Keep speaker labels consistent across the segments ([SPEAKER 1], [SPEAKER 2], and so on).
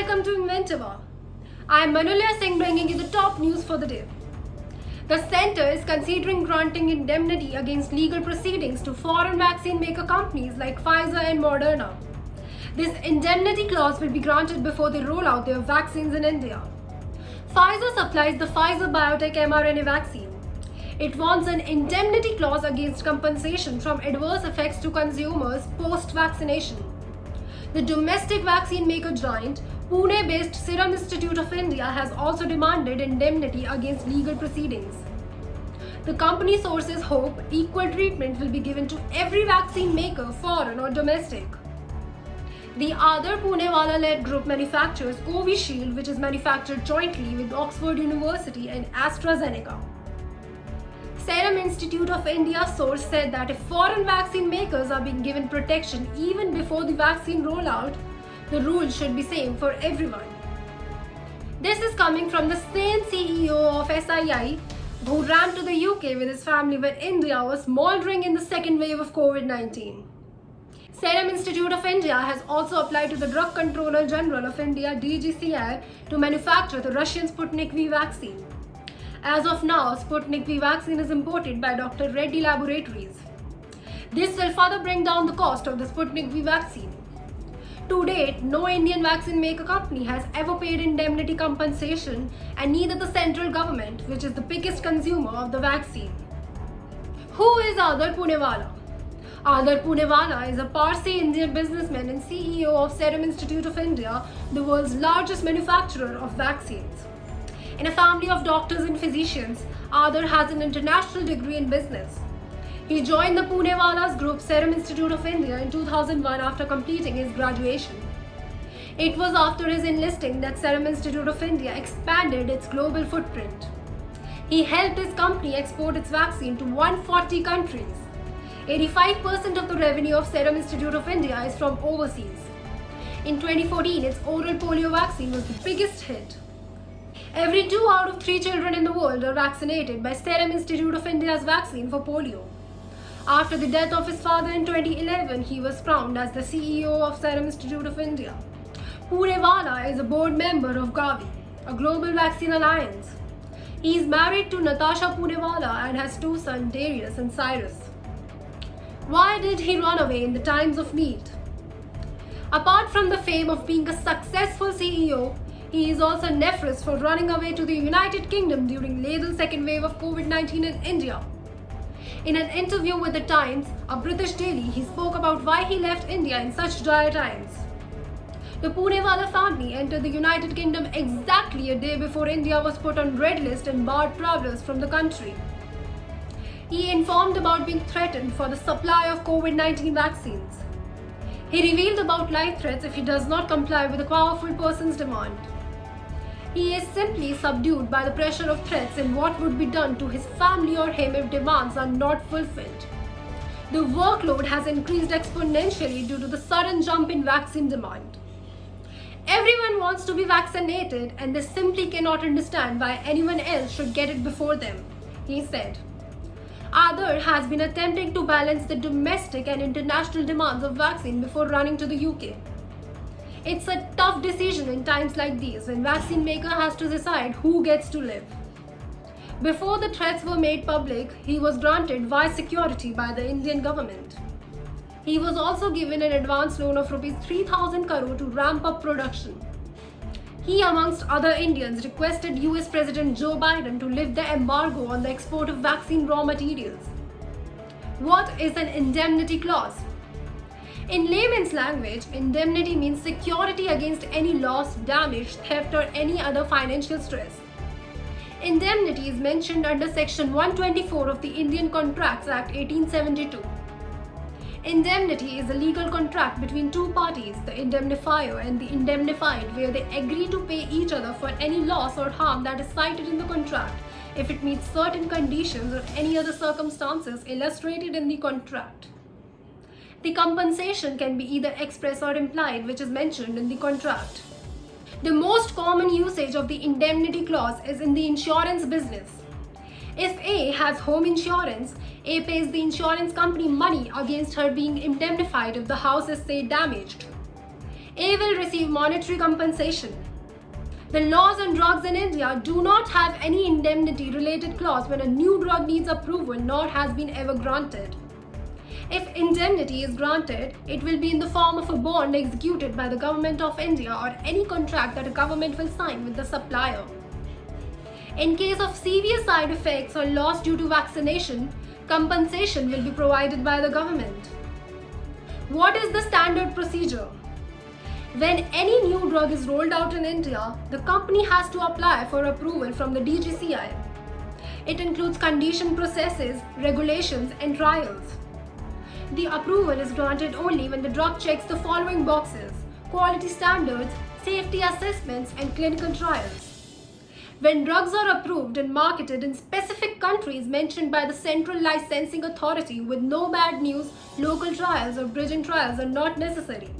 [SPEAKER 1] welcome to Inventiva. I am Manulya Singh bringing you the top news for the day. The centre is considering granting indemnity against legal proceedings to foreign vaccine maker companies like Pfizer and Moderna. This indemnity clause will be granted before they roll out their vaccines in India. Pfizer supplies the Pfizer-BioNTech mRNA vaccine. It wants an indemnity clause against compensation from adverse effects to consumers post-vaccination. The domestic vaccine maker giant, Pune-based Serum Institute of India, has also demanded indemnity against legal proceedings. The company sources hope equal treatment will be given to every vaccine maker, foreign or domestic. The other Pune-wala-led group manufactures Covishield, which is manufactured jointly with Oxford University and AstraZeneca. Serum Institute of India source said that if foreign vaccine makers are being given protection even before the vaccine rollout, the rules should be same for everyone. This is coming from the same CEO of SII who ran to the UK with his family when India was smoldering in the second wave of COVID-19. Serum Institute of India has also applied to the Drug Controller General of India DGCI to manufacture the Russian Sputnik V vaccine. As of now, Sputnik V vaccine is imported by Dr. Reddy Laboratories. This will further bring down the cost of the Sputnik V vaccine. To date, no Indian vaccine maker company has ever paid indemnity compensation, and neither the central government, which is the biggest consumer of the vaccine. Who is Aadar Poonewala? Aadar Poonewala is a Parsi Indian businessman and CEO of Serum Institute of India, the world's largest manufacturer of vaccines. In a family of doctors and physicians, Aadar has an international degree in business. He joined the Poonewala's group Serum Institute of India in 2001 after completing his graduation. It was after his enlisting that Serum Institute of India expanded its global footprint. He helped his company export its vaccine to 140 countries. 85% of the revenue of Serum Institute of India is from overseas. In 2014, its oral polio vaccine was the biggest hit. Every 2 out of 3 children in the world are vaccinated by Serum Institute of India's vaccine for polio. After the death of his father in 2011, he was crowned as the CEO of Serum Institute of India. Poonewala is a board member of Gavi, a global vaccine alliance. He is married to Natasha Poonewala and has 2 sons, Darius and Cyrus. Why did he run away in the times of need? Apart from the fame of being a successful CEO, he is also notorious for running away to the United Kingdom during lethal second wave of COVID-19 in India. In an interview with The Times, a British daily, he spoke about why he left India in such dire times. The Poonewala family entered the United Kingdom exactly a day before India was put on red list and barred travelers from the country. He informed about being threatened for the supply of COVID-19 vaccines. He revealed about life threats if he does not comply with a powerful person's demand. He is simply subdued by the pressure of threats and what would be done to his family or him if demands are not fulfilled. The workload has increased exponentially due to the sudden jump in vaccine demand. Everyone wants to be vaccinated and they simply cannot understand why anyone else should get it before them, he said. Aadar has been attempting to balance the domestic and international demands of vaccine before running to the UK. It's a tough decision in times like these when vaccine maker has to decide who gets to live. Before the threats were made public, he was granted vice security by the Indian government. He was also given an advance loan of Rs 3,000 crore to ramp up production. He, amongst other Indians, requested US President Joe Biden to lift the embargo on the export of vaccine raw materials. What is an indemnity clause? In layman's language, indemnity means security against any loss, damage, theft, or any other financial stress. Indemnity is mentioned under Section 124 of the Indian Contracts Act 1872. Indemnity is a legal contract between 2 parties, the indemnifier and the indemnified, where they agree to pay each other for any loss or harm that is cited in the contract if it meets certain conditions or any other circumstances illustrated in the contract. The compensation can be either express or implied, which is mentioned in the contract. The most common usage of the indemnity clause is in the insurance business. If A has home insurance, A pays the insurance company money against her being indemnified if the house is, say, damaged. A will receive monetary compensation. The laws on drugs in India do not have any indemnity related clause when a new drug needs approval nor has been ever granted. If indemnity is granted, it will be in the form of a bond executed by the Government of India or any contract that a government will sign with the supplier. In case of severe side effects or loss due to vaccination, compensation will be provided by the government. What is the standard procedure? When any new drug is rolled out in India, the company has to apply for approval from the DGCI. It includes condition processes, regulations, and trials. The approval is granted only when the drug checks the following boxes: quality standards, safety assessments, and clinical trials. When drugs are approved and marketed in specific countries mentioned by the Central Licensing Authority with no bad news, local trials or bridging trials are not necessary.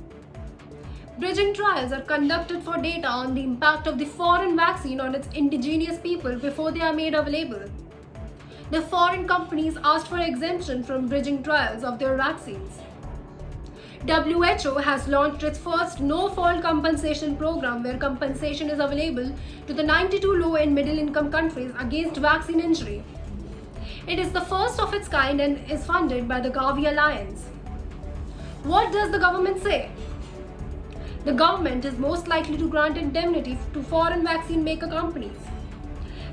[SPEAKER 1] Bridging trials are conducted for data on the impact of the foreign vaccine on its indigenous people before they are made available. The foreign companies asked for exemption from bridging trials of their vaccines. WHO has launched its first no-fault compensation program where compensation is available to the 92 low and middle-income countries against vaccine injury. It is the first of its kind and is funded by the Gavi Alliance. What does the government say? The government is most likely to grant indemnity to foreign vaccine maker companies.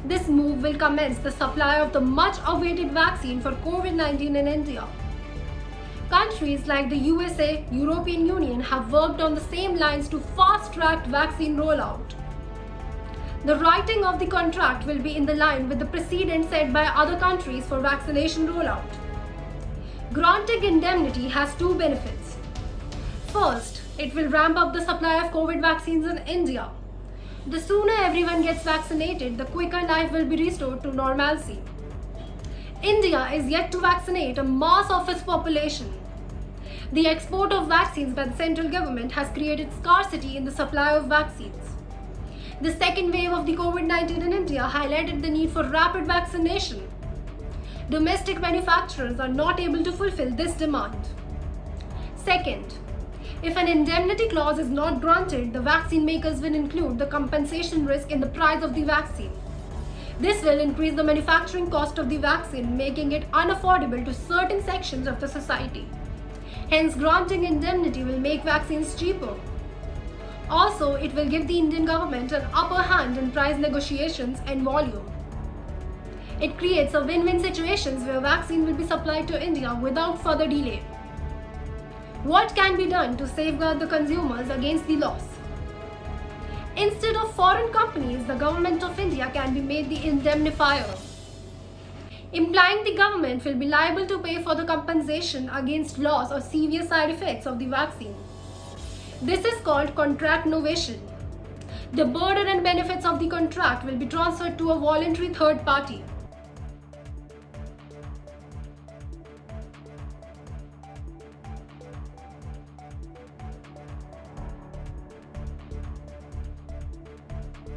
[SPEAKER 1] This move will commence the supply of the much-awaited vaccine for COVID-19 in India. Countries like the USA, European Union have worked on the same lines to fast-track vaccine rollout. The writing of the contract will be in the line with the precedent set by other countries for vaccination rollout. Granting indemnity has two benefits. First, it will ramp up the supply of COVID vaccines in India. The sooner everyone gets vaccinated, the quicker life will be restored to normalcy. India is yet to vaccinate a mass of its population. The export of vaccines by the central government has created scarcity in the supply of vaccines. The second wave of the COVID-19 in India highlighted the need for rapid vaccination. Domestic manufacturers are not able to fulfill this demand. Second, if an indemnity clause is not granted, the vaccine makers will include the compensation risk in the price of the vaccine. This will increase the manufacturing cost of the vaccine, making it unaffordable to certain sections of the society. Hence, granting indemnity will make vaccines cheaper. Also, it will give the Indian government an upper hand in price negotiations and volume. It creates a win-win situation where vaccine will be supplied to India without further delay. What can be done to safeguard the consumers against the loss? Instead of foreign companies, the Government of India can be made the indemnifier, implying the government will be liable to pay for the compensation against loss or severe side effects of the vaccine. This is called contract novation. The burden and benefits of the contract will be transferred to a voluntary third party.